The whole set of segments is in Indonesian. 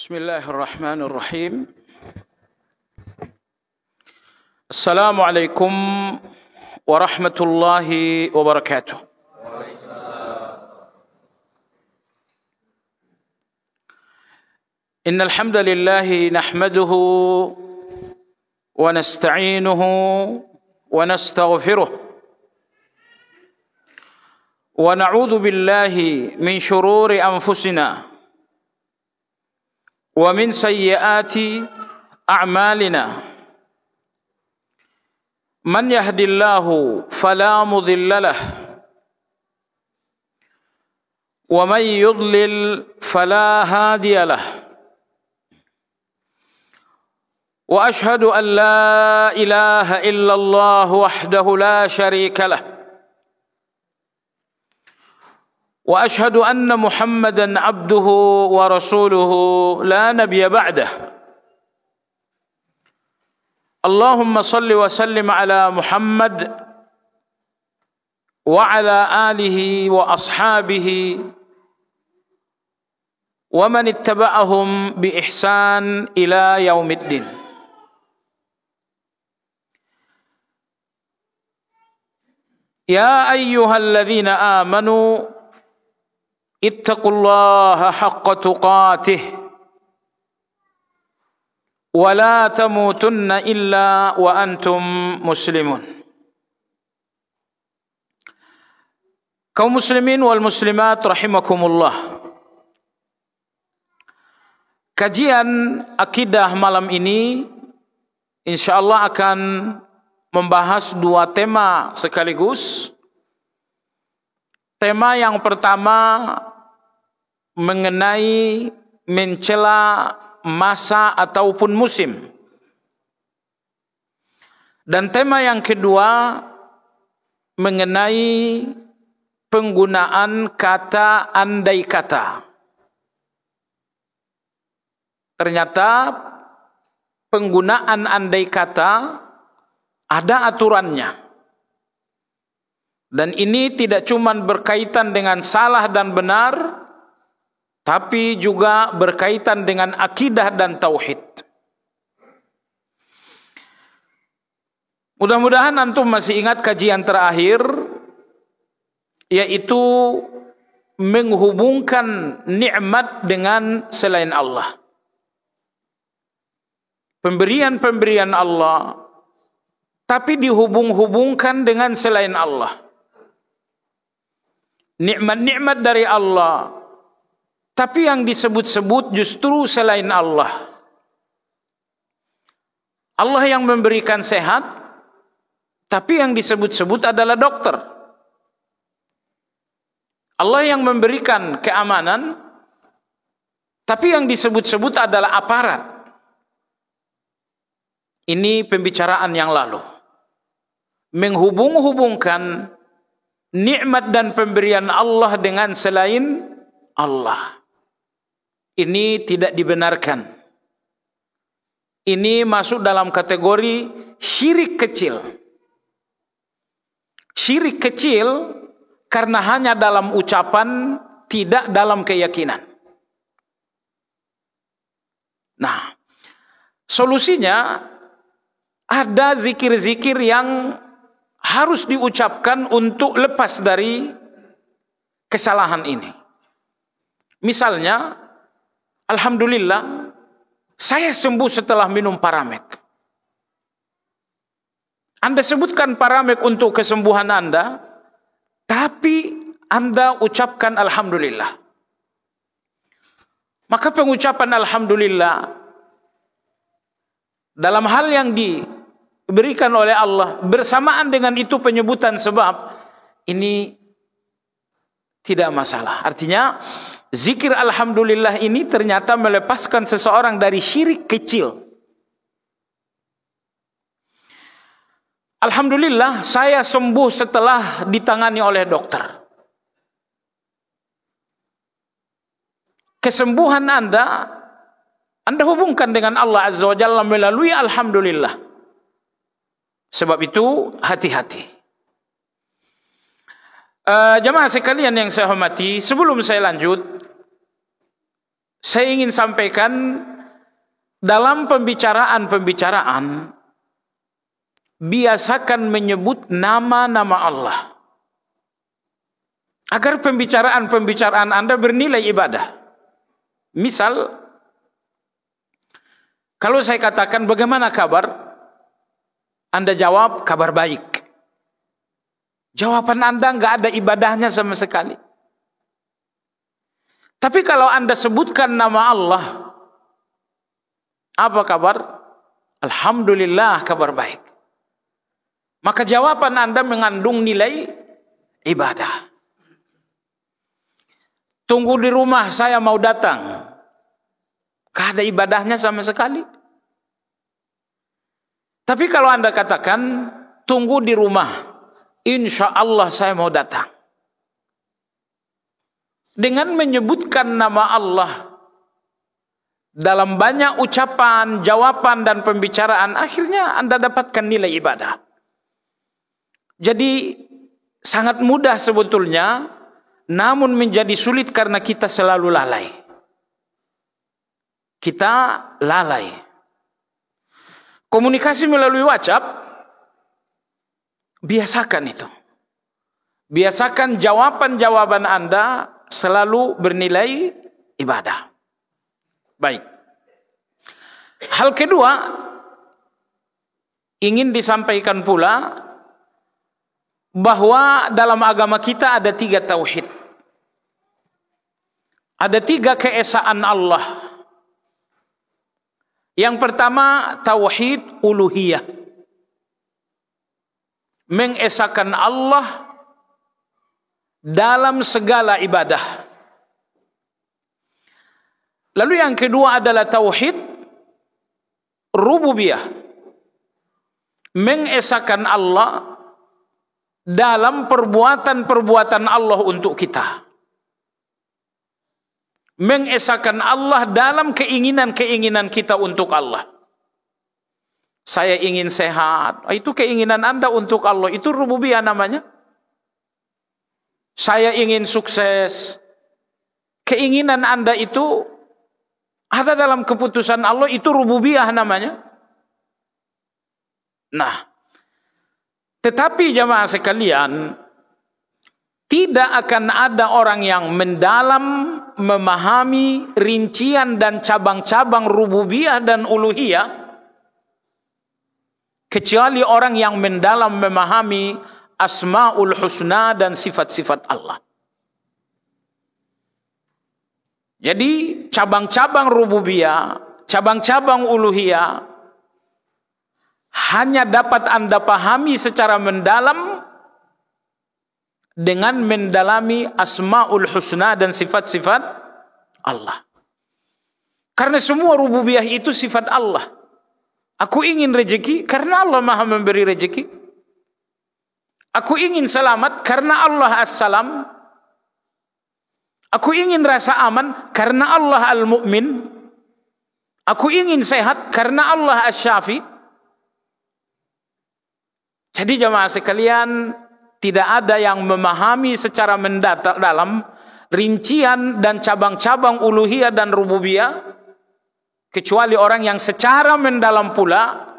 Bismillahirrahmanirrahim. Assalamualaikum warahmatullahi wabarakatuh. Innal hamdalillah nahmaduhu wa nasta'inuhu wa nastaghfiruh wa na'udzu billahi min shururi anfusina wa min sayyiati a'malina. Man yahdillahu fala mudilla lahu wa man yudlil fala hadiya lahu. Wa ashhadu an la ilaha illallah wahdahu la syarika lahu. Wa ashhadu anna Muhammadan abduhu wa rasuluhu la nabiyya ba'dah. Allahumma salli wa sallim ala Muhammad wa ala alihi wa ashabihi wa man ittaba'ahum bi ihsan ila yaumiddin. Ya ayyuhalladzina amanu ittaqullaha haqqa tuqatih wa la tamutunna illa wa antum muslimun. Kaum muslimin wal muslimat rahimakumullah. Kajian akidah malam ini insyaallah akan membahas dua tema sekaligus. Tema yang pertama mengenai mencela masa ataupun musim. Dan tema yang kedua mengenai penggunaan kata andai kata. Ternyata penggunaan andai kata ada aturannya. Dan ini tidak cuma berkaitan dengan salah dan benar, tapi juga berkaitan dengan akidah dan tauhid. Mudah-mudahan antum masih ingat kajian terakhir, yaitu menghubungkan nikmat dengan selain Allah. Pemberian-pemberian Allah, tapi dihubung-hubungkan dengan selain Allah. Nikmat-nikmat dari Allah, tapi yang disebut-sebut justru selain Allah. Allah yang memberikan sehat, tapi yang disebut-sebut adalah dokter. Allah yang memberikan keamanan, tapi yang disebut-sebut adalah aparat. Ini pembicaraan yang lalu. Menghubung-hubungkan nikmat dan pemberian Allah dengan selain Allah. Ini tidak dibenarkan. Ini masuk dalam kategori syirik kecil. Syirik kecil karena hanya dalam ucapan, tidak dalam keyakinan. Nah, solusinya ada zikir-zikir yang harus diucapkan untuk lepas dari kesalahan ini. Misalnya, alhamdulillah, saya sembuh setelah minum Paramek. Anda sebutkan Paramek untuk kesembuhan Anda, tapi Anda ucapkan alhamdulillah. Maka pengucapan alhamdulillah dalam hal yang diberikan oleh Allah, bersamaan dengan itu penyebutan sebab, ini tidak masalah. Artinya zikir alhamdulillah ini ternyata melepaskan seseorang dari syirik kecil. Alhamdulillah saya sembuh setelah ditangani oleh dokter. Kesembuhan Anda hubungkan dengan Allah Azza wa Jalla melalui alhamdulillah. Sebab itu hati-hati. Jamaah sekalian yang saya hormati, sebelum saya lanjut, saya ingin sampaikan dalam pembicaraan biasakan menyebut nama-nama Allah agar pembicaraan Anda bernilai ibadah. Misal, kalau saya katakan bagaimana kabar, Anda jawab kabar baik. Jawaban Anda nggak ada ibadahnya sama sekali. Tapi kalau Anda sebutkan nama Allah, apa kabar? Alhamdulillah, kabar baik. Maka jawaban Anda mengandung nilai ibadah. Tunggu di rumah, saya mau datang. Gak ada ibadahnya sama sekali. Tapi kalau Anda katakan, tunggu di rumah, insya Allah saya mau datang. Dengan menyebutkan nama Allah dalam banyak ucapan, jawaban, dan pembicaraan, akhirnya Anda dapatkan nilai ibadah. Jadi sangat mudah sebetulnya, namun menjadi sulit karena kita selalu lalai. Kita lalai. Komunikasi melalui WhatsApp, biasakan itu. Biasakan jawaban-jawaban Anda selalu bernilai ibadah. Baik. Hal kedua, ingin disampaikan pula bahwa dalam agama kita ada 3 tauhid. Ada 3 keesaan Allah. Yang pertama, tauhid uluhiyah. Mengesakan Allah dalam segala ibadah. Lalu yang kedua adalah tauhid rububiyah. Mengesakan Allah dalam perbuatan-perbuatan Allah untuk kita. Mengesakan Allah dalam keinginan-keinginan kita untuk Allah. Saya ingin sehat, itu keinginan Anda untuk Allah, itu rububiyah namanya. Saya ingin sukses, keinginan Anda itu ada dalam keputusan Allah, itu rububiyah namanya. Nah, tetapi jamaah sekalian, tidak akan ada orang yang mendalam memahami rincian dan cabang-cabang rububiyah dan uluhiyah kecuali orang yang mendalam memahami asmaul husna dan sifat-sifat Allah. Jadi cabang-cabang rububiyah, cabang-cabang uluhiyah hanya dapat Anda pahami secara mendalam dengan mendalami asmaul husna dan sifat-sifat Allah. Karena semua rububiyah itu sifat Allah. Aku ingin rezeki karena Allah Maha memberi rezeki. Aku ingin selamat karena Allah As-Salam. Aku ingin rasa aman karena Allah Al-Mu'min. Aku ingin sehat karena Allah Asy-Syafi. Jadi jamaah sekalian, tidak ada yang memahami secara mendalam rincian dan cabang-cabang uluhiyah dan rububiyah kecuali orang yang secara mendalam pula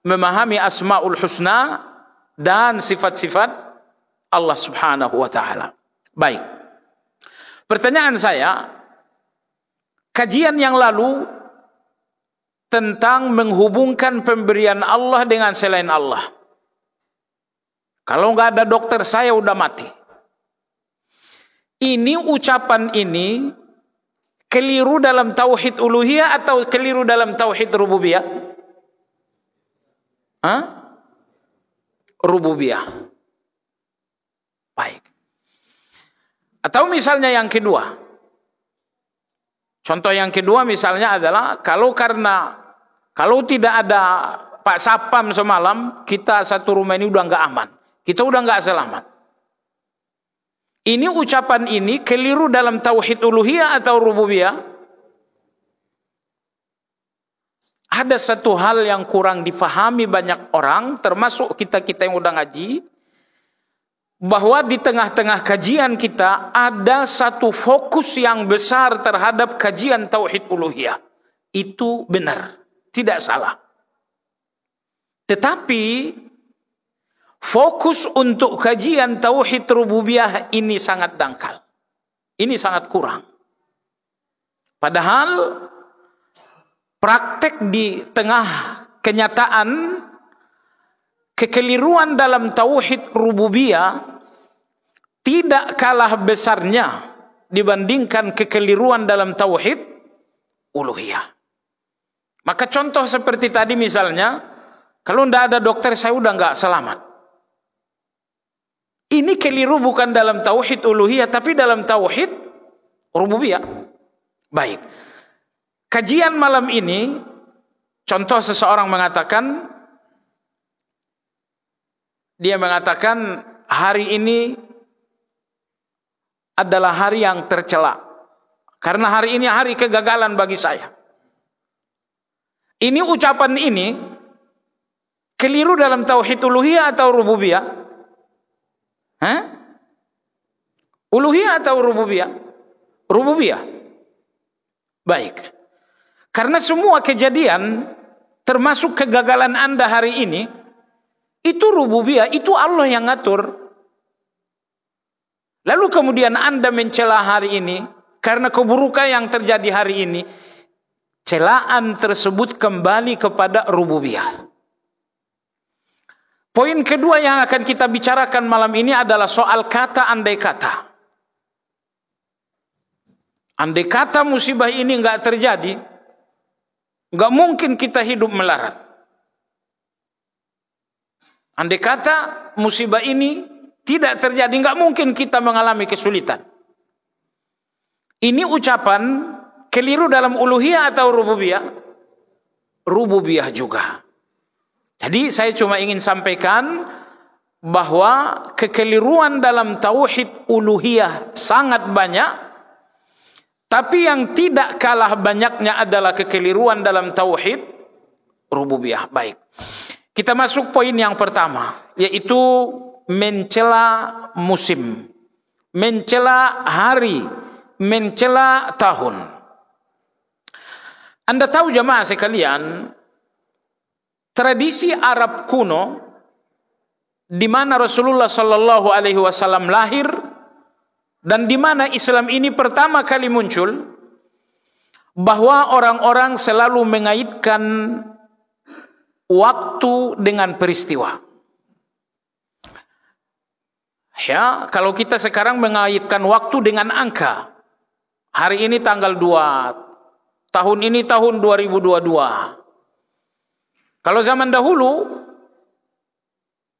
memahami asmaul husna dan sifat-sifat Allah Subhanahu wa taala. Baik. Pertanyaan saya, kajian yang lalu tentang menghubungkan pemberian Allah dengan selain Allah. Kalau nggak ada dokter saya udah mati. Ini ucapan ini keliru dalam tauhid uluhiyah atau keliru dalam tauhid rububiyah? Rububiyah. Baik. Atau misalnya yang kedua. Contoh yang kedua misalnya adalah kalau tidak ada Pak Sapam semalam, kita satu rumah ini udah nggak aman. Kita udah nggak selamat. Ini ucapan ini keliru dalam tauhid uluhiyah atau rububiyah? Ada satu hal yang kurang difahami banyak orang, termasuk kita-kita yang udah ngaji. bahwa di tengah-tengah kajian kita ada satu fokus yang besar terhadap kajian tauhid uluhiyah. Itu benar, tidak salah. Tetapi fokus untuk kajian tauhid rububiyah ini sangat dangkal. Ini sangat kurang. Padahal praktek di tengah kenyataan kekeliruan dalam tauhid rububiyah tidak kalah besarnya dibandingkan kekeliruan dalam tauhid uluhiyah. Maka contoh seperti tadi misalnya, kalau tidak ada dokter saya udah nggak selamat. Ini keliru bukan dalam tauhid uluhiyah tapi dalam tauhid rububiyah. Baik. Kajian malam ini, contoh seseorang mengatakan, dia mengatakan hari ini adalah hari yang tercela. Karena hari ini hari kegagalan bagi saya. Ini ucapan ini keliru dalam tauhid uluhiyah atau rububiyah? Uluhiyah atau rububiyah? Rububiyah. Baik. Karena semua kejadian termasuk kegagalan Anda hari ini itu rububiyah, itu Allah yang ngatur. Lalu kemudian Anda mencela hari ini karena keburukan yang terjadi hari ini. Celaan tersebut kembali kepada rububiyah. Poin kedua yang akan kita bicarakan malam ini adalah soal kata andai kata. Andai kata musibah ini enggak terjadi, enggak mungkin kita hidup melarat. Andai kata musibah ini tidak terjadi, enggak mungkin kita mengalami kesulitan. Ini ucapan keliru dalam uluhiyah atau rububiyah? Rububiyah juga. Jadi saya cuma ingin sampaikan bahwa kekeliruan dalam tauhid uluhiyah sangat banyak, tapi yang tidak kalah banyaknya adalah kekeliruan dalam tauhid rububiyah. Baik. Kita masuk poin yang pertama, yaitu mencela musim, mencela hari, mencela tahun. Anda tahu jemaah sekalian, tradisi Arab kuno di mana Rasulullah sallallahu alaihi wasallam lahir dan di mana Islam ini pertama kali muncul, bahwa orang-orang selalu mengaitkan waktu dengan peristiwa. Ya, kalau kita sekarang mengaitkan waktu dengan angka. Hari ini tanggal 2, tahun ini tahun 2022. Kalau zaman dahulu,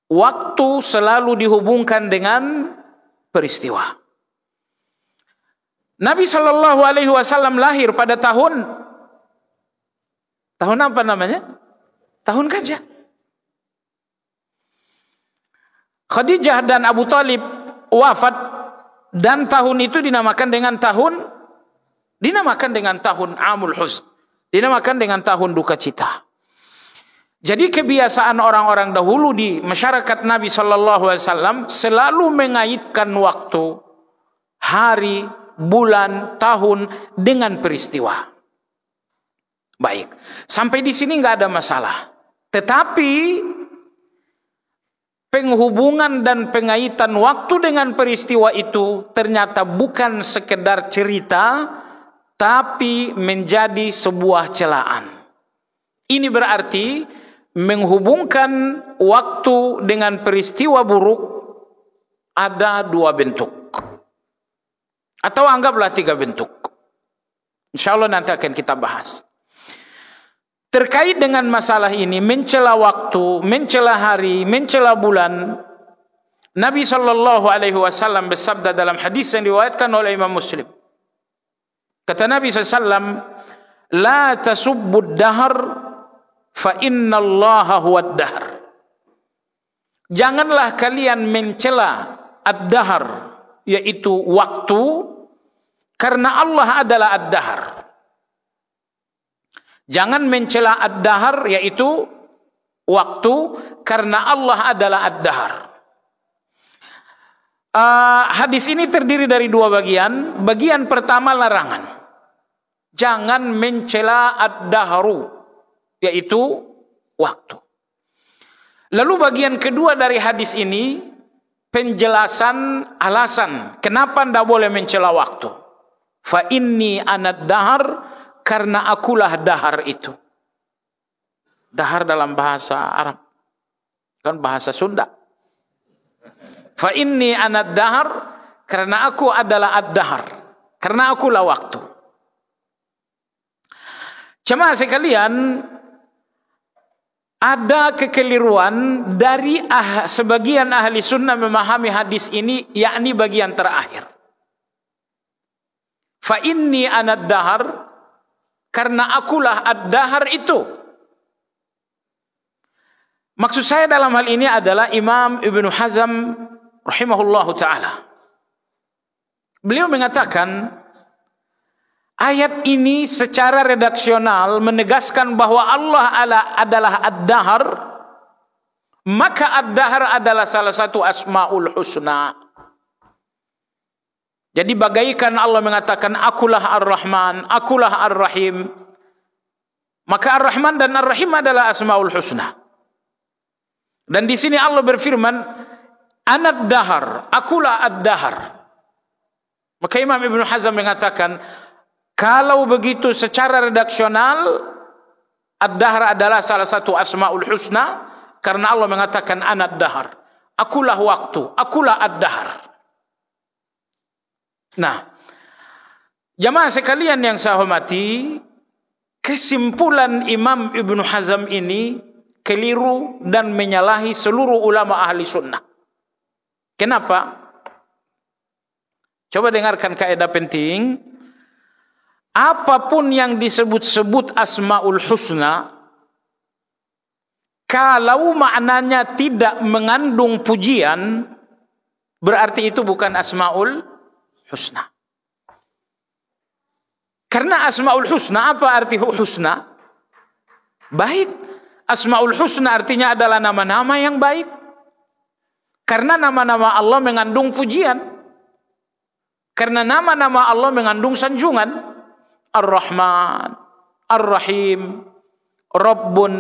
waktu selalu dihubungkan dengan peristiwa. Nabi Shallallahu Alaihi Wasallam lahir pada tahun apa namanya? Tahun gajah. Khadijah dan Abu Talib wafat dan tahun itu dinamakan dengan tahun Amul Huzn, dinamakan dengan tahun duka cita. Jadi kebiasaan orang-orang dahulu di masyarakat Nabi Shallallahu Alaihi Wasallam selalu mengaitkan waktu, hari, bulan, tahun dengan peristiwa. Baik, sampai di sini nggak ada masalah. Tetapi penghubungan dan pengaitan waktu dengan peristiwa itu ternyata bukan sekedar cerita, tapi menjadi sebuah celaan. Ini berarti menghubungkan waktu dengan peristiwa buruk ada 2 bentuk. Atau anggaplah 3 bentuk. Insya Allah nanti akan kita bahas. Terkait dengan masalah ini, mencela waktu, mencela hari, mencela bulan, Nabi Shallallahu Alaihi Wasallam bersabda dalam hadis yang diriwayatkan oleh Imam Muslim. Kata Nabi SAW, La tasubbud dahar, fa inna allaha huwad dahar. Janganlah kalian mencela ad-dahar, yaitu waktu, karena Allah adalah ad-dahar. Jangan mencela ad-dahar, yaitu waktu, karena Allah adalah ad-dahar. Hadis ini terdiri dari dua bagian. Bagian pertama larangan. Jangan mencela ad-dahru, yaitu waktu. Lalu bagian kedua dari hadis ini penjelasan alasan kenapa tidak boleh mencela waktu. Fa inni anad dahar, karena akulah dahar itu. Dahar dalam bahasa Arab, kan bahasa Sunda. Fa inni anad dahar, karena aku adalah ad-dahar, karena akulah waktu. Jemaah sekalian, ada kekeliruan dari sebagian ahli sunnah memahami hadis ini, yakni bagian terakhir. Fa inni anad dahar, karena akulah ad-dahar itu. Maksud saya dalam hal ini adalah Imam Ibnu Hazm rahimahullahu ta'ala. Beliau mengatakan ayat ini secara redaksional menegaskan bahwa Allah adalah ad-dahar, maka ad-dahar adalah salah satu asmaul husna. Jadi bagaikan Allah mengatakan akulah ar-Rahman, akulah ar-Rahim, maka ar-Rahman dan ar-Rahim adalah asmaul husna. Dan di sini Allah berfirman anad dahar, akulah ad-dahar. Maka Imam Ibnu Hazm mengatakan kalau begitu secara redaksional ad-dahar adalah salah satu asmaul husna, karena Allah mengatakan anad dahar, akulah waktu, akulah ad-dahar. Nah, jamaah sekalian yang saya hormati, kesimpulan Imam Ibnu Hazm ini keliru dan menyalahi seluruh ulama ahli sunnah. Kenapa? Coba dengarkan kaidah penting. Apapun yang disebut-sebut asmaul husna, kalau maknanya tidak mengandung pujian, berarti itu bukan asmaul husna. Karena asmaul husna, apa arti husna? Baik. Asmaul husna artinya adalah nama-nama yang baik. Karena nama-nama Allah mengandung pujian. Karena nama-nama Allah mengandung sanjungan. Ar-Rahman, Ar-Rahim, Rabbun,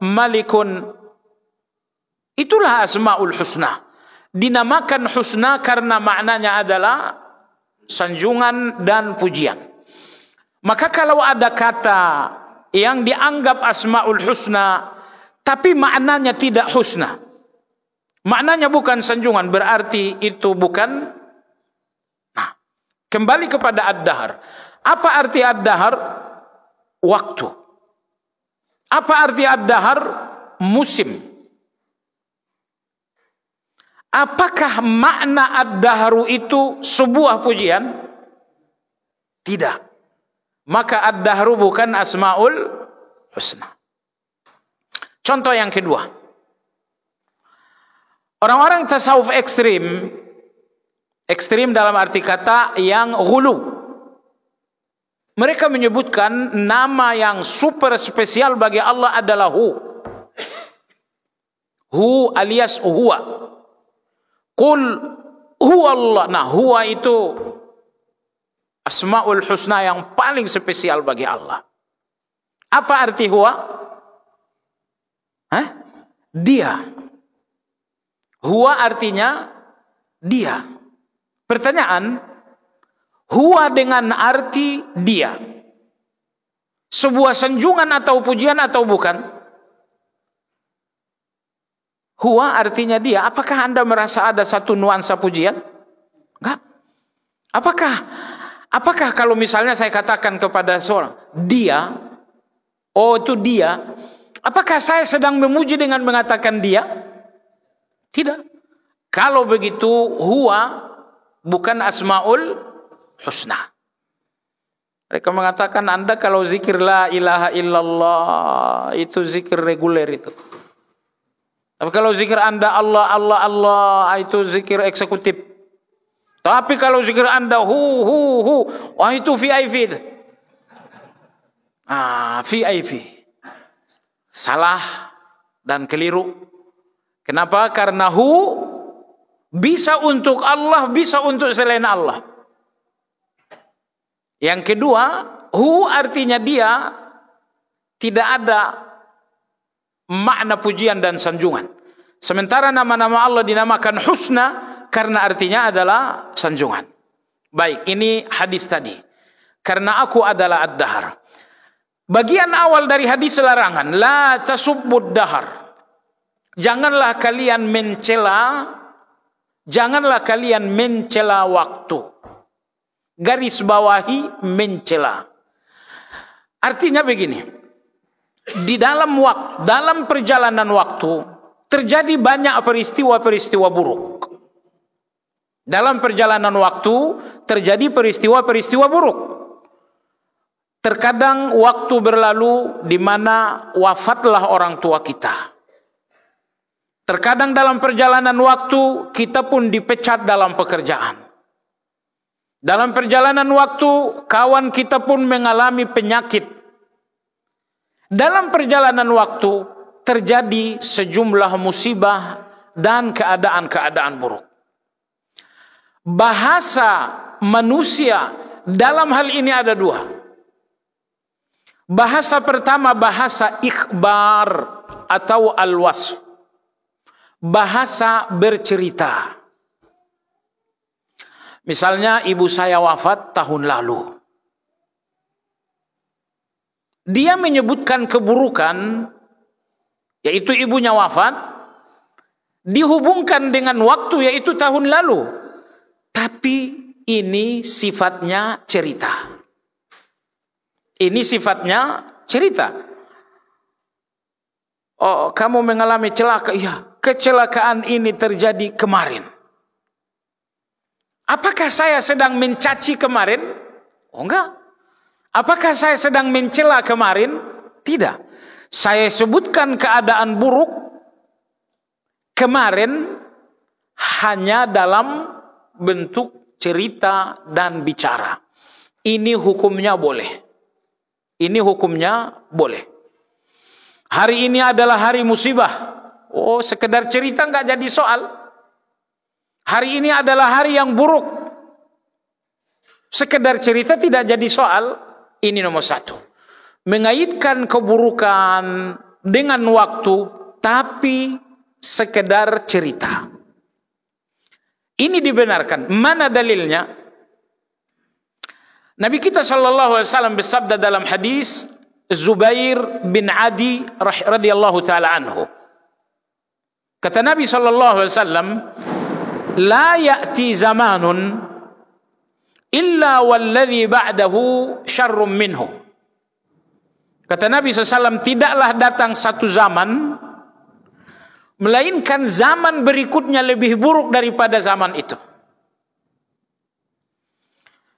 Malikun. Itulah asmaul husna. Dinamakan husna karena maknanya adalah sanjungan dan pujian. Maka kalau ada kata yang dianggap asmaul husna tapi maknanya tidak husna, maknanya bukan sanjungan, berarti itu bukan. Nah, kembali kepada ad-dahar. Apa arti ad-dahar? Waktu. Apa arti ad-dahar? Musim. Apakah makna ad-dahru itu sebuah pujian? Tidak. Maka ad-dahru bukan asmaul husna. Contoh yang kedua. Orang-orang tasawuf ekstrim dalam arti kata yang ghulu. Mereka menyebutkan nama yang super spesial bagi Allah adalah Hu. Hu alias huwa. Qul huwa Allah. Nah, huwa itu asmaul husna yang paling spesial bagi Allah. Apa arti huwa? Dia. Huwa artinya dia. Pertanyaan, huwa dengan arti dia, sebuah sanjungan atau pujian atau bukan? Huwa artinya dia. Apakah Anda merasa ada satu nuansa pujian? Enggak. Apakah kalau misalnya saya katakan kepada seorang, dia, oh itu dia, apakah saya sedang memuji dengan mengatakan dia? Tidak. Kalau begitu, huwa bukan asmaul husna. Mereka mengatakan Anda kalau zikir la ilaha illallah itu zikir reguler itu. Tapi kalau zikir Anda Allah Allah Allah itu zikir eksekutif. Tapi kalau zikir Anda hu wah itu VIP. VIP. Salah dan keliru. Kenapa? Karena hu Bisa untuk Allah, bisa untuk selain Allah. Yang kedua, hu artinya dia, tidak ada makna pujian dan sanjungan. Sementara nama-nama Allah dinamakan husna karena artinya adalah sanjungan. Baik, ini hadis tadi. Karena aku adalah ad-dahar. Bagian awal dari hadis larangan, la tasubbud dahar. Janganlah kalian mencela waktu. Garis bawahi mencela. Artinya begini. Di dalam perjalanan waktu terjadi banyak peristiwa-peristiwa buruk. Dalam perjalanan waktu terjadi peristiwa-peristiwa buruk. Terkadang waktu berlalu di mana wafatlah orang tua kita. Terkadang dalam perjalanan waktu kita pun dipecat dalam pekerjaan. Dalam perjalanan waktu kawan kita pun mengalami penyakit. Dalam perjalanan waktu terjadi sejumlah musibah dan keadaan-keadaan buruk. Bahasa manusia dalam hal ini ada dua. Bahasa pertama bahasa ikhbar atau al-wasf. Bahasa bercerita. Misalnya ibu saya wafat tahun lalu. Dia menyebutkan keburukan, yaitu ibunya wafat, dihubungkan dengan waktu, yaitu tahun lalu. Tapi ini sifatnya cerita. Ini sifatnya cerita. Oh, kamu mengalami celaka? Iya, kecelakaan ini terjadi kemarin. Apakah saya sedang mencaci kemarin? Oh enggak. Apakah saya sedang mencela kemarin? Tidak. Saya sebutkan keadaan buruk kemarin hanya dalam bentuk cerita dan bicara. Ini hukumnya boleh. Ini hukumnya boleh. Hari ini adalah hari musibah. Oh, sekedar cerita enggak jadi soal. Hari ini adalah hari yang buruk. Sekedar cerita tidak jadi soal. Ini nomor satu. Mengaitkan keburukan dengan waktu, tapi sekedar cerita. Ini dibenarkan. Mana dalilnya? Nabi kita SAW bersabda dalam hadis Zubair bin Adi radhiyallahu taala anhu. Kata Nabi SAW, la ya'ti zamanun illa walladhi ba'dahu syarrum minhu. Kata Nabi SAW, tidaklah datang satu zaman melainkan zaman berikutnya lebih buruk daripada zaman itu.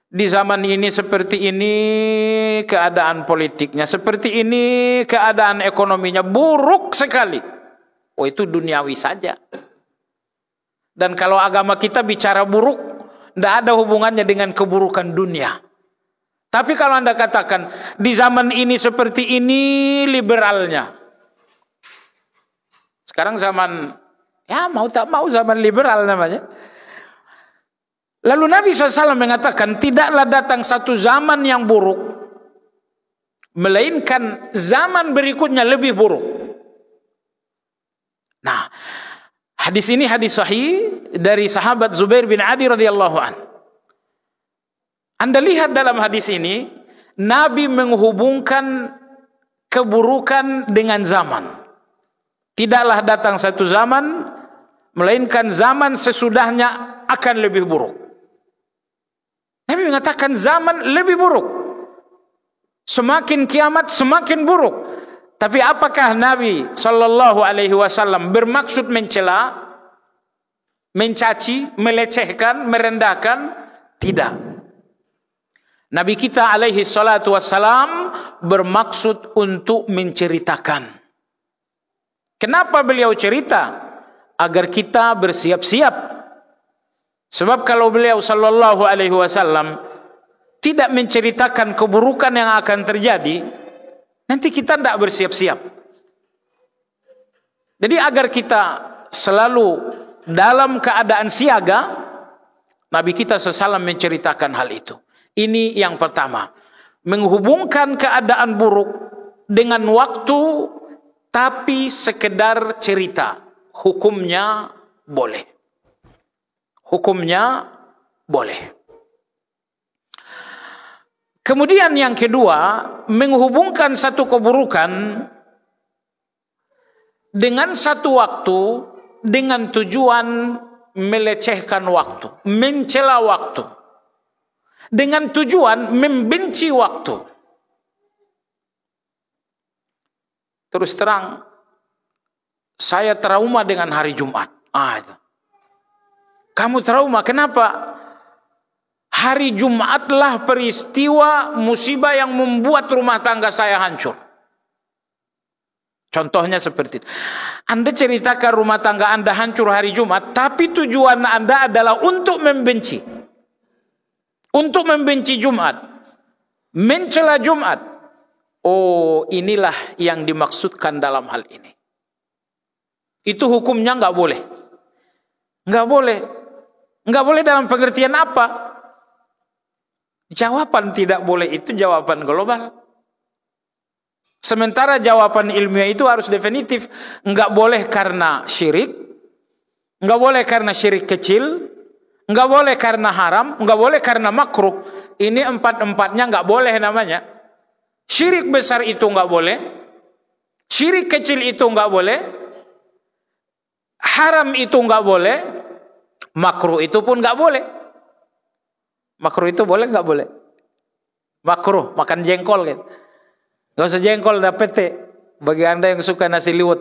Di zaman ini seperti ini keadaan politiknya, seperti ini keadaan ekonominya buruk sekali. Oh, itu duniawi saja. Dan kalau agama kita bicara buruk, tidak ada hubungannya dengan keburukan dunia. Tapi kalau Anda katakan di zaman ini seperti ini liberalnya. Sekarang zaman, ya mau tak mau zaman liberal namanya. Lalu Nabi SAW mengatakan tidaklah datang satu zaman yang buruk, melainkan zaman berikutnya lebih buruk. Nah, hadis ini hadis sahih dari sahabat Zubair bin Adi radhiyallahu an. Anda lihat dalam hadis ini, Nabi menghubungkan keburukan dengan zaman. Tidaklah datang satu zaman, melainkan zaman sesudahnya akan lebih buruk. Nabi mengatakan zaman lebih buruk. Semakin kiamat semakin buruk. Tapi apakah Nabi SAW bermaksud mencela, mencaci, melecehkan, merendahkan? Tidak. Nabi kita alaihi salatu wassalam bermaksud untuk menceritakan. Kenapa beliau cerita? Agar kita bersiap-siap. Sebab kalau beliau sallallahu alaihi wasallam tidak menceritakan keburukan yang akan terjadi, nanti kita tidak bersiap-siap. Jadi agar kita selalu dalam keadaan siaga, Nabi kita SAW menceritakan hal itu. Ini yang pertama, menghubungkan keadaan buruk dengan waktu tapi sekedar cerita, hukumnya boleh. Hukumnya boleh. Kemudian yang kedua, menghubungkan satu keburukan dengan satu waktu dengan tujuan melecehkan waktu, mencela waktu, dengan tujuan membenci waktu. Terus terang, saya trauma dengan hari Jumat. Itu. Kamu trauma, kenapa? Hari Jumatlah peristiwa musibah yang membuat rumah tangga saya hancur. Contohnya seperti itu. Anda ceritakan rumah tangga Anda hancur hari Jumat, tapi tujuan Anda adalah untuk membenci. Untuk membenci Jumat. Mencela Jumat. Oh, inilah yang dimaksudkan dalam hal ini. Itu hukumnya nggak boleh. Nggak boleh. Nggak boleh dalam pengertian apa? Jawaban tidak boleh itu jawaban global. Sementara jawaban ilmiah itu harus definitif. Nggak boleh karena syirik. Nggak boleh karena syirik kecil. Nggak boleh karena haram. Nggak boleh karena makruh. Ini empat-empatnya nggak boleh namanya. Syirik besar itu nggak boleh. Syirik kecil itu nggak boleh. Haram itu nggak boleh. Makruh itu pun nggak boleh. Makruh itu boleh nggak boleh? Makruh, makan jengkol gitu. Gak usah jengkol, dah pete. Bagi Anda yang suka nasi liwet.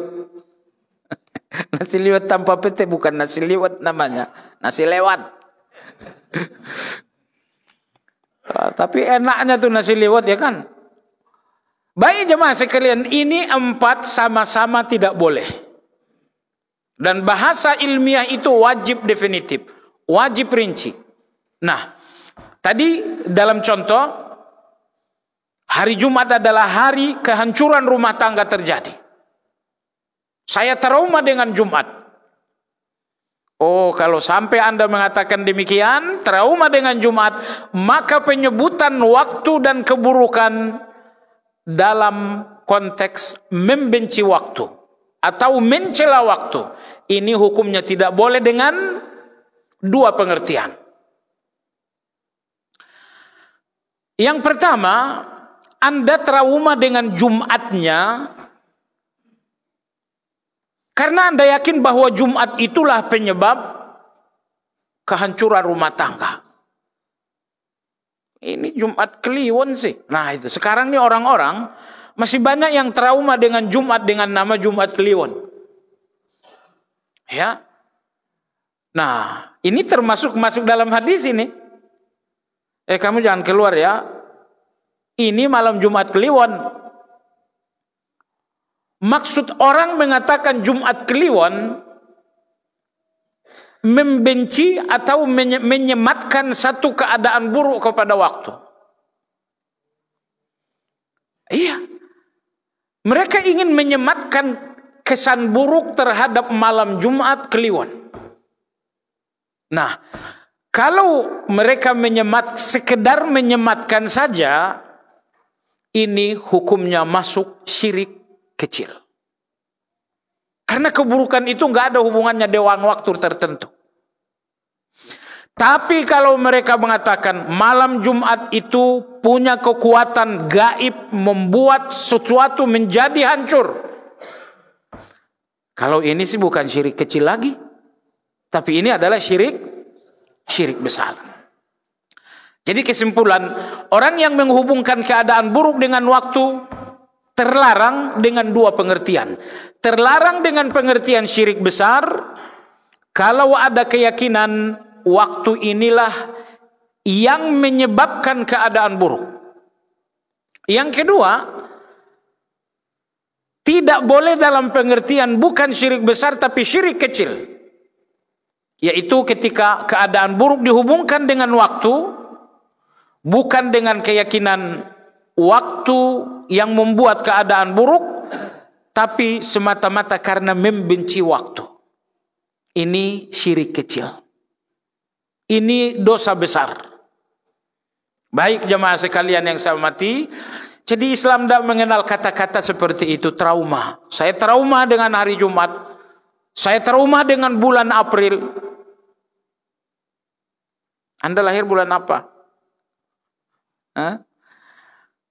Nasi liwet tanpa pete bukan nasi liwet namanya. Nasi lewat. Tapi enaknya tuh nasi liwet ya kan. Baik jemaah sekalian, ini 4 sama-sama tidak boleh. Dan bahasa ilmiah itu wajib definitif. Wajib rinci. Nah, tadi dalam contoh, hari Jumat adalah hari kehancuran rumah tangga terjadi. Saya trauma dengan Jumat. Oh, kalau sampai Anda mengatakan demikian, trauma dengan Jumat, maka penyebutan waktu dan keburukan dalam konteks membenci waktu atau mencela waktu, ini hukumnya tidak boleh dengan 2 pengertian. Yang pertama, Anda trauma dengan Jumatnya karena Anda yakin bahwa Jumat itulah penyebab kehancuran rumah tangga. Ini Jumat Kliwon sih. Nah itu, sekarang nih orang-orang masih banyak yang trauma dengan Jumat dengan nama Jumat Kliwon. Ya. Nah, ini masuk dalam hadis ini. Kamu jangan keluar ya. Ini malam Jumat Kliwon. Maksud orang mengatakan Jumat Kliwon membenci atau menyematkan satu keadaan buruk kepada waktu. Iya. Mereka ingin menyematkan kesan buruk terhadap malam Jumat Kliwon. Nah, kalau mereka sekedar menyematkan saja, ini hukumnya masuk syirik kecil. Karena keburukan itu nggak ada hubungannya dengan waktu tertentu. Tapi kalau mereka mengatakan malam Jumat itu punya kekuatan gaib membuat sesuatu menjadi hancur. Kalau ini sih bukan syirik kecil lagi. Tapi ini adalah syirik besar. Jadi kesimpulan, orang yang menghubungkan keadaan buruk dengan waktu terlarang dengan 2 pengertian. Terlarang dengan pengertian syirik besar kalau ada keyakinan waktu inilah yang menyebabkan keadaan buruk. Yang kedua, tidak boleh dalam pengertian bukan syirik besar tapi syirik kecil. Yaitu ketika keadaan buruk dihubungkan dengan waktu, bukan dengan keyakinan waktu yang membuat keadaan buruk, tapi semata-mata karena membenci waktu. ini syirik kecil. Ini dosa besar. Baik jemaah sekalian yang saya hormati, jadi Islam tidak mengenal kata-kata seperti itu, trauma. Saya trauma dengan hari Jumat. Saya trauma dengan bulan April. Anda lahir bulan apa?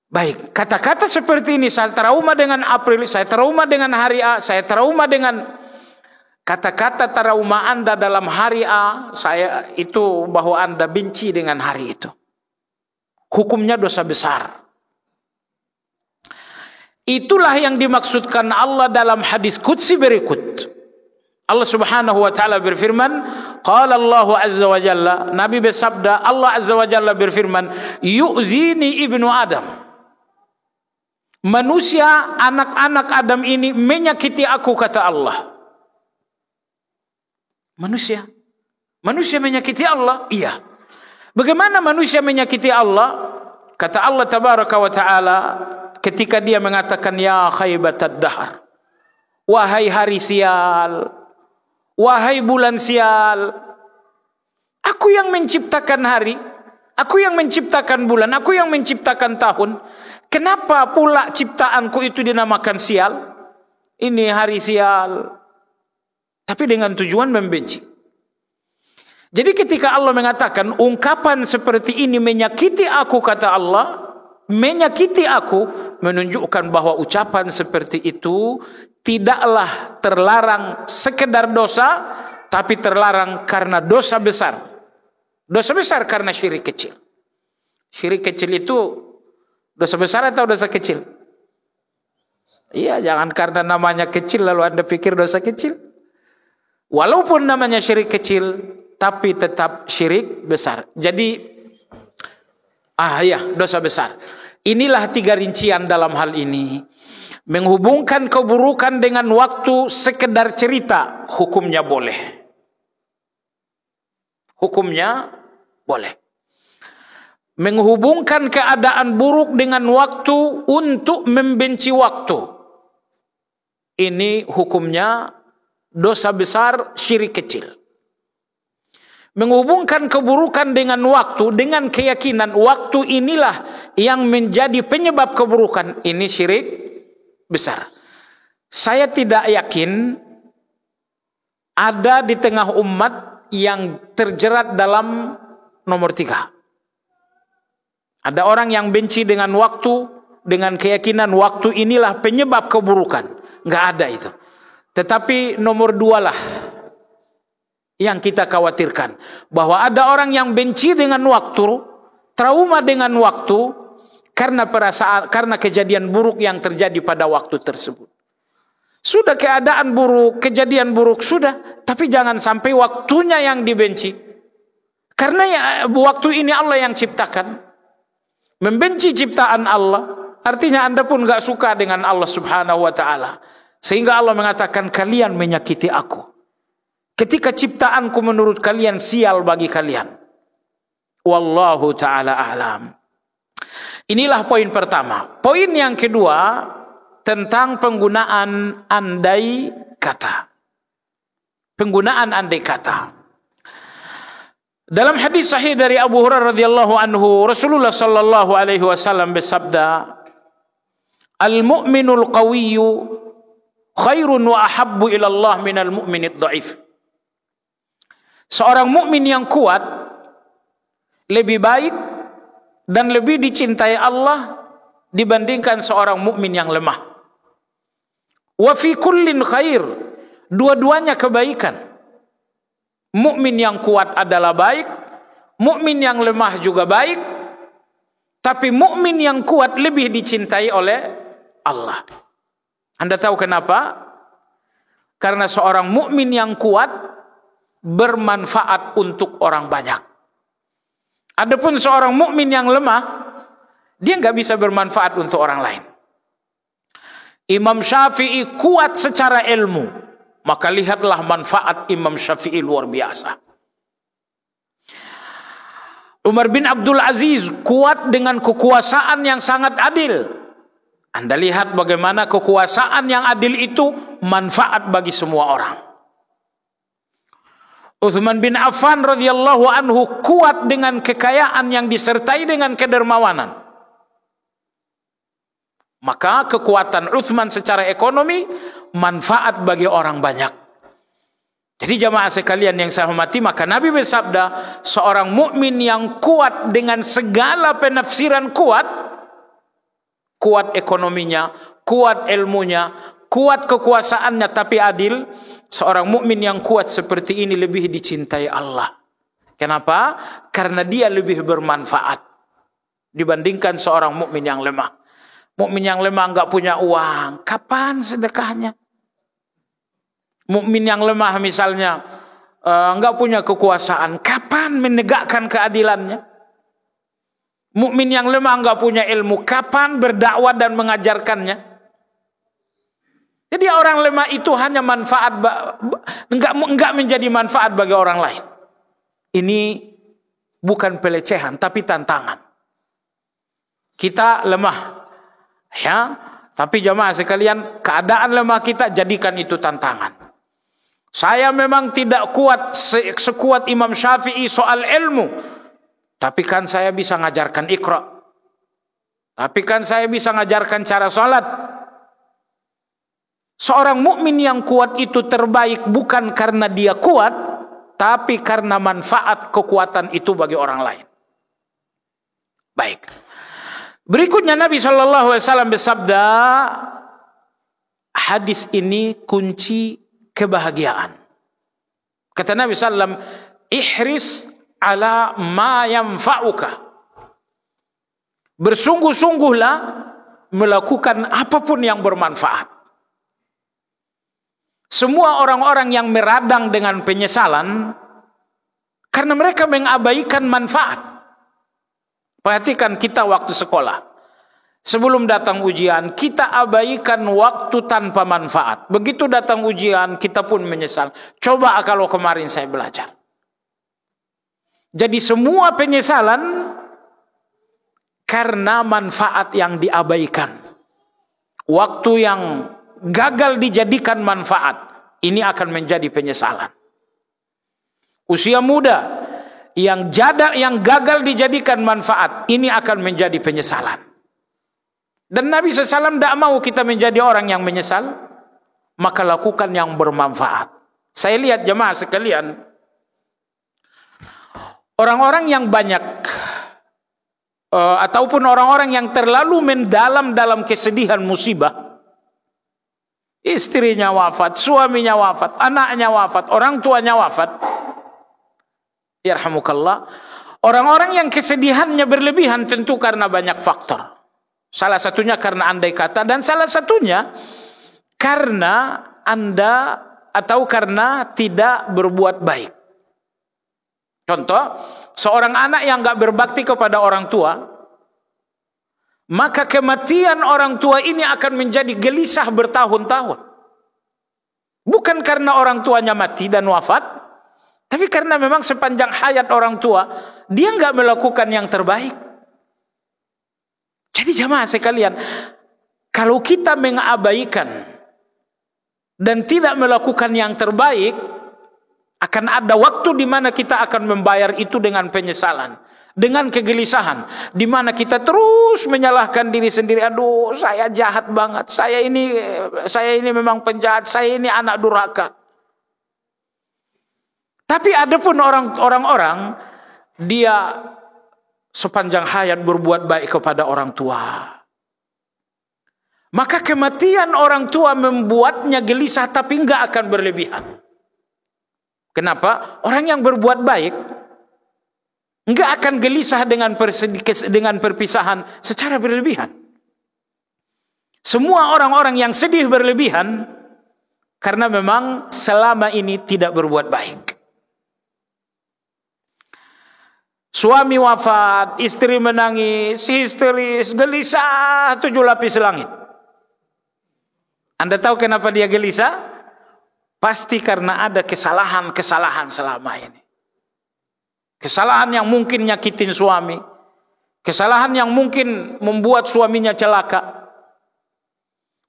Baik, kata-kata seperti ini, saya trauma dengan April, saya trauma dengan hari A, saya trauma dengan kata-kata trauma Anda dalam hari A, saya itu bahwa Anda benci dengan hari itu. Hukumnya dosa besar. Itulah yang dimaksudkan Allah dalam hadis qudsi berikut. Allah Subhanahu wa taala berfirman, qala Allah azza wa jalla, Nabi bersabda, Allah azza wa jalla berfirman, yu'zini ibnu Adam. Manusia, anak-anak Adam ini menyakiti aku, kata Allah. Manusia menyakiti Allah? Iya. Bagaimana manusia menyakiti Allah? Kata Allah tabaraka wa ta'ala ketika dia mengatakan, ya khaybatad dahar, wahai hari sial, wahai bulan sial, aku yang menciptakan hari, aku yang menciptakan bulan, aku yang menciptakan tahun. Kenapa pula ciptaanku itu dinamakan sial? Ini hari sial. Tapi dengan tujuan membenci. Jadi ketika Allah mengatakan ungkapan seperti ini menyakiti aku, kata Allah, menyakiti aku, menunjukkan bahwa ucapan seperti itu tidaklah terlarang sekedar dosa, tapi terlarang karena dosa besar. Dosa besar karena syirik kecil. Syirik kecil itu dosa besar atau dosa kecil? Iya, jangan karena namanya kecil lalu Anda pikir dosa kecil. Walaupun namanya syirik kecil, tapi tetap syirik besar. Jadi, dosa besar. Inilah 3 rincian dalam hal ini. Menghubungkan keburukan dengan waktu sekedar cerita, hukumnya boleh. Hukumnya boleh. Menghubungkan keadaan buruk dengan waktu untuk membenci waktu, ini hukumnya dosa besar, syirik kecil. Menghubungkan keburukan dengan waktu, dengan keyakinan waktu inilah yang menjadi penyebab keburukan, ini syirik besar. Saya tidak yakin ada di tengah umat yang terjerat dalam nomor 3. Ada orang yang benci dengan waktu, dengan keyakinan waktu inilah penyebab keburukan. Nggak ada itu. Tetapi nomor 2 lah yang kita khawatirkan. Bahwa ada orang yang benci dengan waktu, trauma dengan waktu, karena perasaan, karena kejadian buruk yang terjadi pada waktu tersebut. Sudah keadaan buruk, kejadian buruk sudah, tapi jangan sampai waktunya yang dibenci. Karena waktu ini Allah yang ciptakan. Membenci ciptaan Allah, artinya Anda pun gak suka dengan Allah subhanahu wa ta'ala. Sehingga Allah mengatakan, kalian menyakiti aku. Ketika ciptaanku menurut kalian sial bagi kalian. Wallahu ta'ala a'lam. Inilah poin pertama. Poin yang kedua, tentang penggunaan andai kata. Penggunaan andai kata. Dalam hadis sahih dari Abu Hurairah radhiyallahu anhu, Rasulullah sallallahu alaihi wasallam bersabda, "Al-mu'minul qawiyyu khairun wa ahabbu ila Allah minal mu'minid dha'if." Seorang mukmin yang kuat lebih baik dan lebih dicintai Allah dibandingkan seorang mukmin yang lemah. Wa fi kullin khair, dua-duanya kebaikan. Mukmin yang kuat adalah baik, mukmin yang lemah juga baik, tapi mukmin yang kuat lebih dicintai oleh Allah. Anda tahu kenapa? Karena seorang mukmin yang kuat bermanfaat untuk orang banyak. Adapun seorang mukmin yang lemah, dia nggak bisa bermanfaat untuk orang lain. Imam Syafi'i kuat secara ilmu, maka lihatlah manfaat Imam Syafi'i luar biasa. Umar bin Abdul Aziz kuat dengan kekuasaan yang sangat adil. Anda lihat bagaimana kekuasaan yang adil itu manfaat bagi semua orang. Uthman bin Affan radhiyallahu anhu kuat dengan kekayaan yang disertai dengan kedermawanan. Maka kekuatan Uthman secara ekonomi manfaat bagi orang banyak. Jadi jamaah sekalian yang saya hormati, maka Nabi bersabda, seorang mukmin yang kuat dengan segala penafsiran kuat ekonominya, kuat ilmunya, kuat kekuasaannya tapi adil, seorang mukmin yang kuat seperti ini lebih dicintai Allah. Kenapa? Karena dia lebih bermanfaat dibandingkan seorang mukmin yang lemah. Mukmin yang lemah enggak punya uang, kapan sedekahnya? Mukmin yang lemah misalnya enggak punya kekuasaan, kapan menegakkan keadilannya? Mukmin yang lemah enggak punya ilmu, kapan berdakwah dan mengajarkannya? Jadi orang lemah itu hanya manfaat, enggak menjadi manfaat bagi orang lain. Ini bukan pelecehan tapi tantangan. Kita lemah, ya, tapi jamaah sekalian, keadaan lemah kita jadikan itu tantangan. Saya memang tidak kuat sekuat Imam Syafi'i soal ilmu, tapi kan saya bisa ngajarkan Iqra. Tapi kan saya bisa ngajarkan cara salat. Seorang mukmin yang kuat itu terbaik bukan karena dia kuat, tapi karena manfaat kekuatan itu bagi orang lain. Baik. Berikutnya Nabi SAW bersabda, hadis ini kunci kebahagiaan. Kata Nabi SAW, ihris ala ma yanfa'uka. Bersungguh-sungguhlah melakukan apapun yang bermanfaat. Semua orang-orang yang meradang dengan penyesalan karena mereka mengabaikan manfaat. Perhatikan kita waktu sekolah. Sebelum datang ujian, kita abaikan waktu tanpa manfaat. Begitu datang ujian, kita pun menyesal. Coba kalau kemarin saya belajar. Jadi semua penyesalan karena manfaat yang diabaikan. Waktu yang gagal dijadikan manfaat, ini akan menjadi penyesalan. Usia muda yang gagal dijadikan manfaat, ini akan menjadi penyesalan. Dan Nabi SAW tidak mau kita menjadi orang yang menyesal, maka lakukan yang bermanfaat. Saya lihat jemaah sekalian, orang-orang yang banyak ataupun orang-orang yang terlalu mendalam dalam kesedihan musibah, istrinya wafat, suaminya wafat, anaknya wafat, orang tuanya wafat, yarhamukallah. Orang-orang yang kesedihannya berlebihan tentu karena banyak faktor. Salah satunya karena andai kata, dan salah satunya karena Anda atau karena tidak berbuat baik. Contoh, seorang anak yang gak berbakti kepada orang tua, maka kematian orang tua ini akan menjadi gelisah bertahun-tahun. Bukan karena orang tuanya mati dan wafat, tapi karena memang sepanjang hayat orang tua, dia gak melakukan yang terbaik. Jadi jamaah sekalian, kalau kita mengabaikan dan tidak melakukan yang terbaik, akan ada waktu di mana kita akan membayar itu dengan penyesalan, dengan kegelisahan, di mana kita terus menyalahkan diri sendiri. Aduh, saya jahat banget. Saya ini memang penjahat. Saya ini anak durhaka. Tapi ada pun orang-orang dia sepanjang hayat berbuat baik kepada orang tua. Maka kematian orang tua membuatnya gelisah, tapi enggak akan berlebihan. Kenapa? Orang yang berbuat baik enggak akan gelisah dengan perpisahan secara berlebihan. Semua orang-orang yang sedih berlebihan karena memang selama ini tidak berbuat baik. Suami wafat, istri menangis, histeris, gelisah, 7 lapis langit. Anda tahu kenapa dia gelisah? Pasti karena ada kesalahan-kesalahan selama ini. Kesalahan yang mungkin nyakitin suami. Kesalahan yang mungkin membuat suaminya celaka.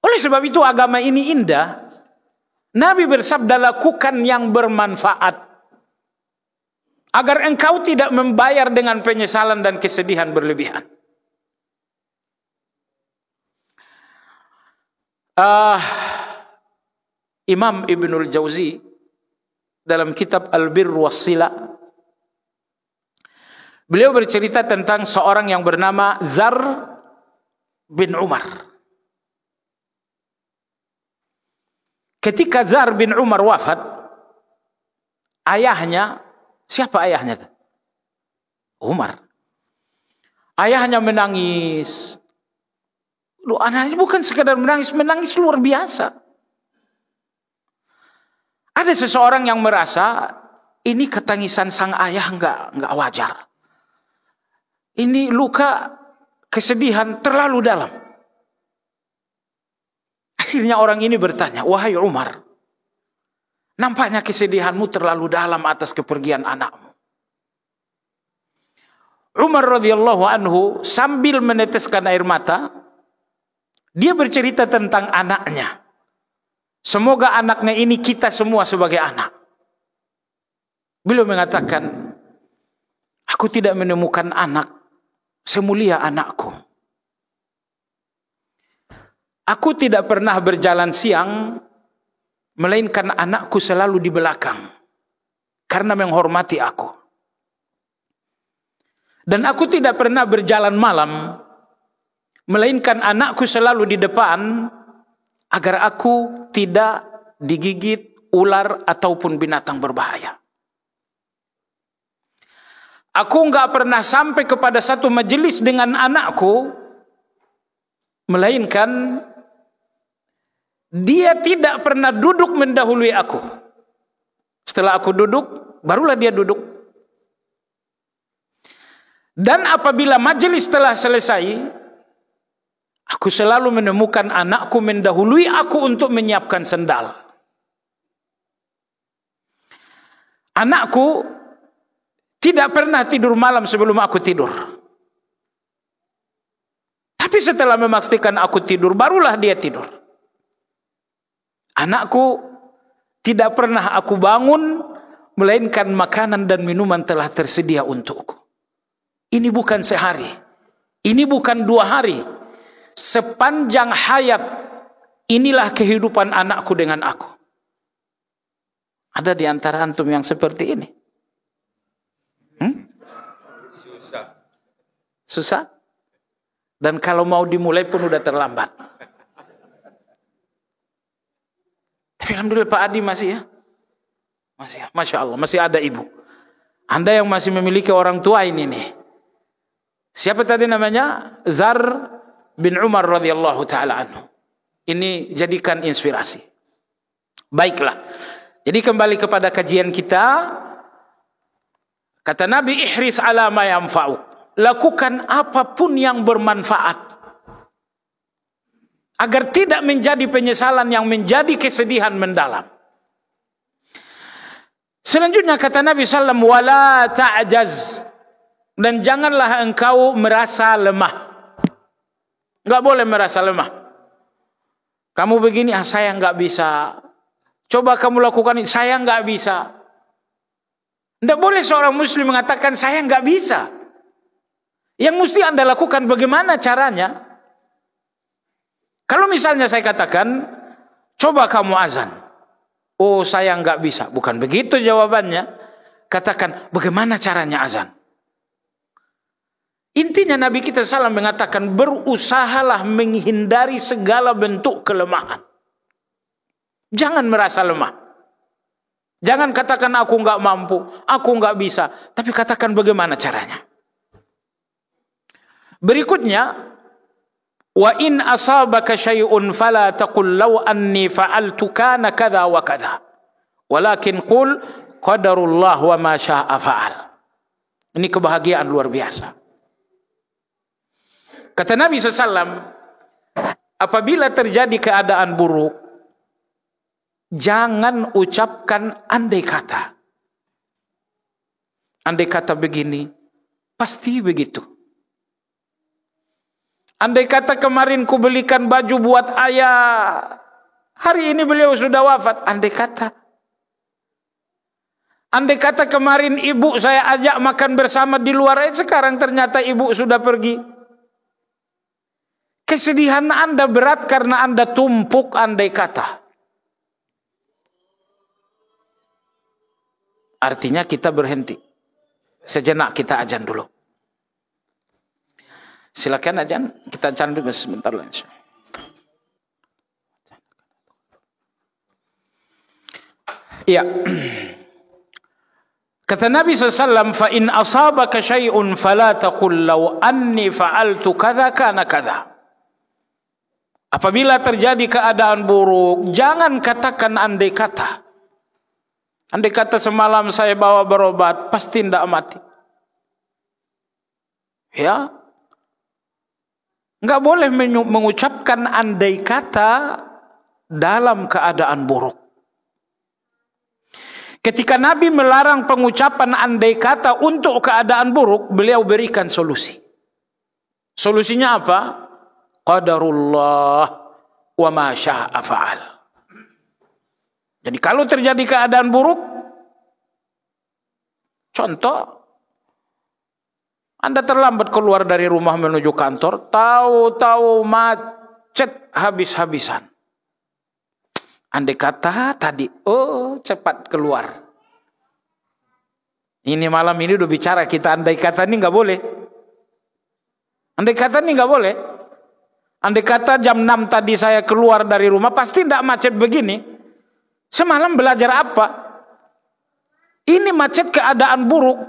Oleh sebab itu agama ini indah. Nabi bersabda, lakukan yang bermanfaat. agar engkau tidak membayar dengan penyesalan dan kesedihan berlebihan. Imam Ibnul Jauzi dalam kitab Al-Birr Was-Sila, beliau bercerita tentang seorang yang bernama Zar bin Umar. Ketika Zar bin Umar wafat, ayahnya, siapa ayahnya? Umar. Ayahnya menangis. Lu anaknya bukan sekadar menangis, menangis luar biasa. Ada seseorang yang merasa ini ketangisan sang ayah enggak wajar. Ini luka kesedihan terlalu dalam. Akhirnya orang ini bertanya, wahai Umar, nampaknya kesedihanmu terlalu dalam atas kepergian anakmu. Umar radhiyallahu anhu sambil meneteskan air mata, dia bercerita tentang anaknya. Semoga anaknya ini kita semua sebagai anak. Beliau mengatakan, aku tidak menemukan anak semulia anakku. Aku tidak pernah berjalan siang, melainkan anakku selalu di belakang, karena menghormati aku. Dan aku tidak pernah berjalan malam, melainkan anakku selalu di depan, agar aku tidak digigit ular ataupun binatang berbahaya. Aku enggak pernah sampai kepada satu majelis dengan anakku, melainkan dia tidak pernah duduk mendahului aku. Setelah aku duduk, barulah dia duduk. Dan apabila majelis telah selesai, aku selalu menemukan anakku mendahului aku untuk menyiapkan sendal. Anakku tidak pernah tidur malam sebelum aku tidur. Tapi setelah memastikan aku tidur, barulah dia tidur. Anakku tidak pernah aku bangun, melainkan makanan dan minuman telah tersedia untukku. Ini bukan sehari, ini bukan 2 hari. Sepanjang hayat, inilah kehidupan anakku dengan aku. Ada di antara antum yang seperti ini? Susah? Dan kalau mau dimulai pun udah terlambat. Tapi alhamdulillah Pak Adi masih ya. Masih, Masya Allah, masih ada ibu. Anda yang masih memiliki orang tua ini nih. Siapa tadi namanya? Zar bin Umar radhiyallahu taala anhu. Ini jadikan inspirasi. Baiklah. Jadi kembali kepada kajian kita. Kata Nabi, ihris ala ma yanfa'uk. Lakukan apapun yang bermanfaat, agar tidak menjadi penyesalan yang menjadi kesedihan mendalam. Selanjutnya kata Nabi sallallahu alaihi wasallam, wala ta'jaz, dan janganlah engkau merasa lemah. Enggak boleh merasa lemah. Kamu begini, saya enggak bisa. Coba kamu lakukan ini, saya enggak bisa. Enggak boleh seorang muslim mengatakan saya enggak bisa. Yang mesti Anda lakukan bagaimana caranya? Kalau misalnya saya katakan, coba kamu azan. Oh, saya enggak bisa. Bukan begitu jawabannya. Katakan, bagaimana caranya azan? Intinya Nabi kita SAW mengatakan, berusahalah menghindari segala bentuk kelemahan. Jangan merasa lemah. Jangan katakan aku enggak mampu, aku enggak bisa. Tapi katakan bagaimana caranya. Berikutnya, wa in asabaka syai'un fala taqul law anni fa'altu kana kadza wa kadza, walakin qul qadarullah wa ma syaa'a fa'al. Ini kebahagiaan luar biasa. Kata Nabi SAW, apabila terjadi keadaan buruk, jangan ucapkan andai kata. Andai kata begini, pasti begitu. Andai kata kemarin ku belikan baju buat ayah, hari ini beliau sudah wafat. Andai kata. Andai kata kemarin ibu saya ajak makan bersama di luar, sekarang ternyata ibu sudah pergi. Kesedihan Anda berat karena Anda tumpuk andai kata. Artinya kita berhenti. Sejenak kita azan dulu. Silakan azan, kita azan dulu sebentar lagi. Iya. Kata Nabi SAW, fa in asabaka syai'un fala taqul law anni fa'altu kadza kana kadza. Apabila terjadi keadaan buruk, jangan katakan andai kata. Andai kata semalam saya bawa berobat, pasti tidak mati. Ya. Enggak boleh mengucapkan andai kata dalam keadaan buruk. Ketika Nabi melarang pengucapan andai kata untuk keadaan buruk, beliau berikan solusi. Solusinya apa? Qadarullah wa ma syaa fa'al. Jadi kalau terjadi keadaan buruk, contoh, Anda terlambat keluar dari rumah menuju kantor, tahu-tahu macet habis-habisan. Andai kata tadi, cepat keluar. Ini malam ini udah bicara kita, andai kata ini nggak boleh. Andai kata ini nggak boleh. Andai kata jam 6 tadi saya keluar dari rumah, pasti tidak macet begini. Semalam belajar apa? Ini macet keadaan buruk.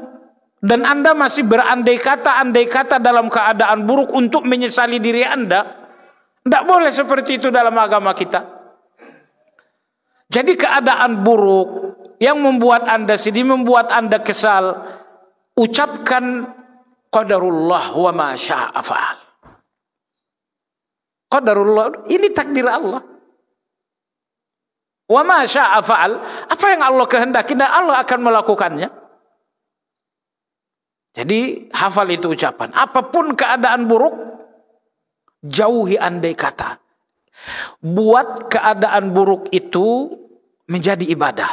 Dan Anda masih berandai kata dalam keadaan buruk untuk menyesali diri Anda. Tidak boleh seperti itu dalam agama kita. Jadi keadaan buruk yang membuat Anda sedih, membuat Anda kesal, ucapkan qadarullah wa ma syaa fa'al. Qadarullah, ini takdir Allah. Wa ma syaa fa'al, apa yang Allah kehendaki dan Allah akan melakukannya. Jadi hafal itu ucapan. Apapun keadaan buruk, jauhi andai kata. Buat keadaan buruk itu menjadi ibadah.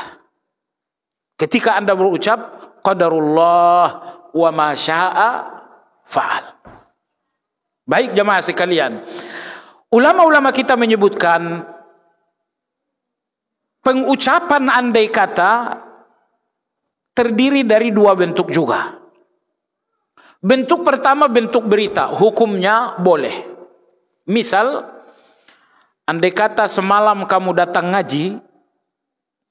Ketika Anda berucap qadarullah wa ma syaa fa'al. Baik jemaah sekalian. Ulama-ulama kita menyebutkan pengucapan andai kata terdiri dari dua bentuk juga. Bentuk pertama bentuk berita, hukumnya boleh. Misal, andai kata semalam kamu datang ngaji,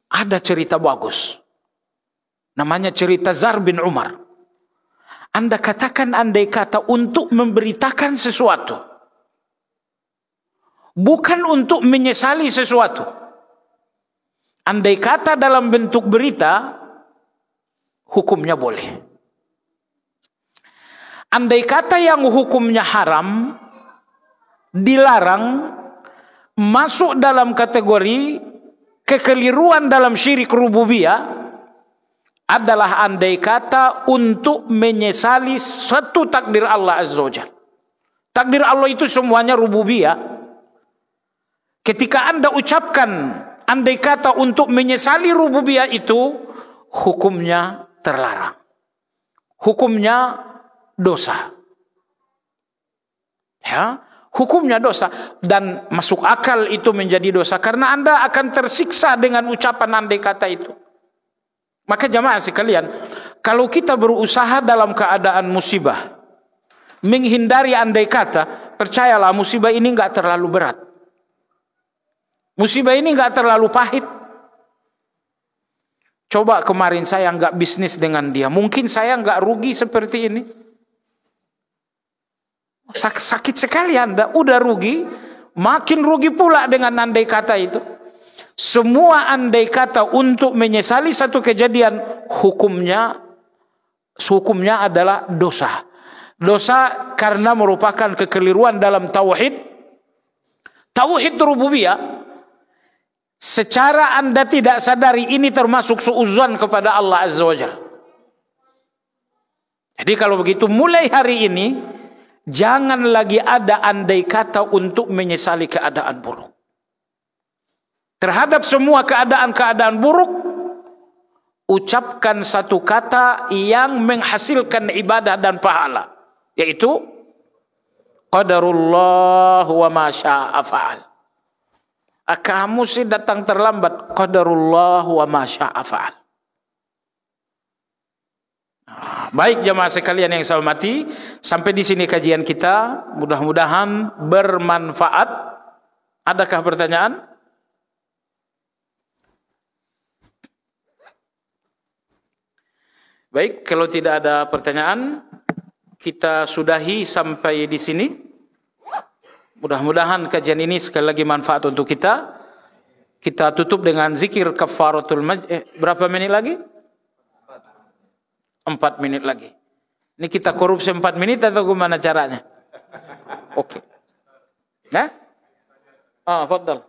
ada cerita bagus. Namanya cerita Zar bin Umar. Anda katakan andai kata untuk memberitakan sesuatu. Bukan untuk menyesali sesuatu. Andai kata dalam bentuk berita, hukumnya boleh. Andai kata yang hukumnya haram, dilarang, masuk dalam kategori kekeliruan dalam syirik rububiyah, adalah andai kata untuk menyesali satu takdir Allah Azza wa Jalla. Takdir Allah itu semuanya rububiyah. Ketika Anda ucapkan andai kata untuk menyesali rububiyah itu, hukumnya terlarang. Hukumnya dosa. Ya, hukumnya dosa. Dan masuk akal itu menjadi dosa karena Anda akan tersiksa dengan ucapan andai kata itu. Maka jamaah sekalian, kalau kita berusaha dalam keadaan musibah menghindari andai kata, percayalah musibah ini enggak terlalu berat. Musibah ini enggak terlalu pahit. Coba kemarin saya enggak bisnis dengan dia, mungkin saya enggak rugi seperti ini. Sakit sekali Anda, udah rugi, makin rugi pula dengan andai kata itu. Semua andai kata untuk menyesali satu kejadian, hukumnya adalah dosa. Dosa karena merupakan kekeliruan dalam tauhid rububiyah. Secara Anda tidak sadari ini termasuk suudzon kepada Allah Azza wa Jalla. Jadi kalau begitu mulai hari ini jangan lagi ada andai kata untuk menyesali keadaan buruk. Terhadap semua keadaan-keadaan buruk, ucapkan satu kata yang menghasilkan ibadah dan pahala, yaitu qadarullah wa ma syaa fa'al. Kamu sih datang terlambat, qadarullah wa ma syaa fa'al. Baik jemaah sekalian yang saya hormati, sampai di sini kajian kita, mudah-mudahan bermanfaat. Adakah pertanyaan? Baik, kalau tidak ada pertanyaan, kita sudahi sampai di sini. Mudah-mudahan kajian ini sekali lagi manfaat untuk kita. Kita tutup dengan zikir kafaratul majlis. Berapa menit lagi? 4 menit lagi. Ini kita korupsi 4 menit atau gimana caranya? Oke. Nah? Fadal.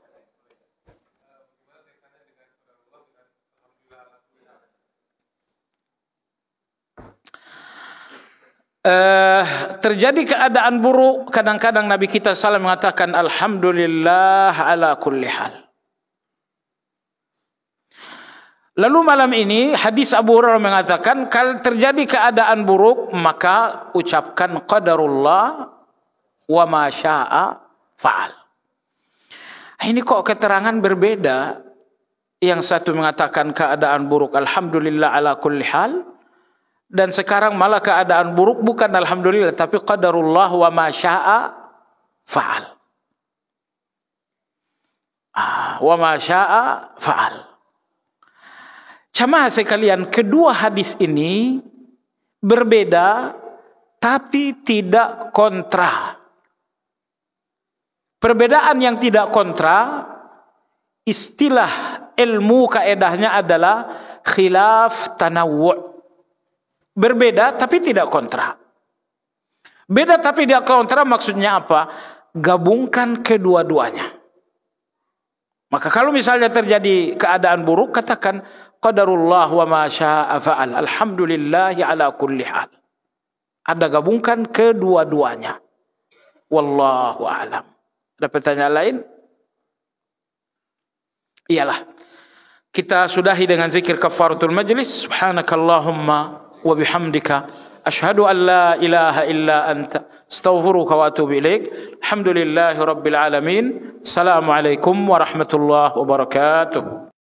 Terjadi keadaan buruk, kadang-kadang Nabi kita SAW mengatakan alhamdulillah ala kulli hal. Lalu malam ini hadis Abu Hurairah mengatakan kalau terjadi keadaan buruk maka ucapkan qadarullah wa ma syaa fa'al. Ini kok keterangan berbeda. Yang satu mengatakan keadaan buruk alhamdulillah ala kulli hal, dan sekarang malah keadaan buruk bukan alhamdulillah tapi qadarullah wa ma syaa fa'al. Wa ma syaa fa'al. Jamaah sekalian, kedua hadis ini berbeda tapi tidak kontra. Perbedaan yang tidak kontra, istilah ilmu kaedahnya adalah khilaf tanawwu'. Berbeda tapi tidak kontra. Beda tapi tidak kontra maksudnya apa? Gabungkan kedua-duanya. Maka kalau misalnya terjadi keadaan buruk, katakan qadarullah wa ma syaa fa'al. Alhamdulillahi ala kulli hal. Ada gabungkan kedua-duanya. Wallahu a'lam. Ada pertanyaan lain? Iyalah. Kita sudahi dengan zikir kafaratul majlis. Subhanakallahumma wa bihamdika asyhadu an la ilaha illa anta astaghfiruka wa atubu ilaik. Alhamdulillahi rabbil alamin. Assalamualaikum warahmatullahi wabarakatuh.